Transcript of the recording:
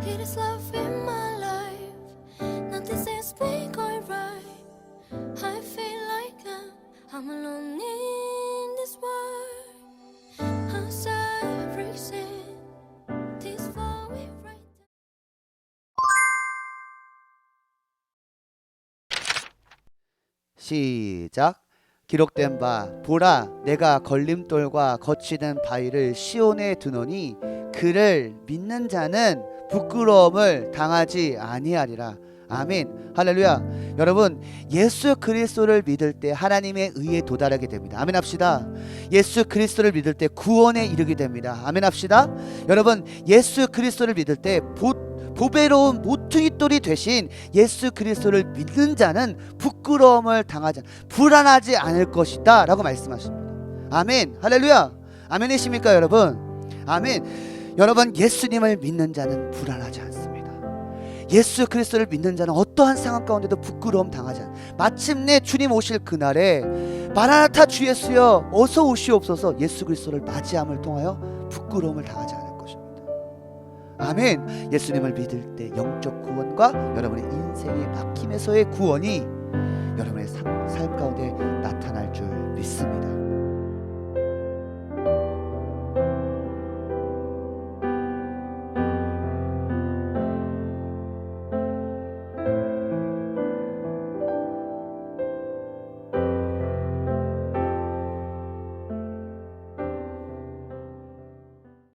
It is love in my life. Nothing seems to be going right. I feel like I'm alone in this world. Outside freezing, this falling right. 시작. 기록된 바 보라 내가 걸림돌과 거치는 바위를 시온에 두노니 그를 믿는 자는 부끄러움을 당하지 아니하리라. 아멘. 할렐루야. 여러분, 예수 그리스도를 믿을 때 하나님의 의에 도달하게 됩니다. 아멘 합시다. 예수 그리스도를 믿을 때 구원에 이르게 됩니다. 아멘 합시다. 여러분, 예수 그리스도를 믿을 때 보배로운 모퉁이돌이 되신 예수 그리스도를 믿는 자는 부끄러움을 당하지 불안하지 않을 것이다 라고 말씀하십니다. 아멘. 할렐루야. 아멘이십니까 여러분? 아멘. 여러분, 예수님을 믿는 자는 불안하지 않습니다. 예수 그리스도를 믿는 자는 어떠한 상황 가운데도 부끄러움 당하지 않습니다. 마침내 주님 오실 그날에 마라나타 주 예수여 어서 오시옵소서 예수 그리스도를 맞이함을 통하여 부끄러움을 당하지 않을 것입니다. 아멘. 예수님을 믿을 때 영적 구원과 여러분의 인생의 막힘에서의 구원이 여러분의 삶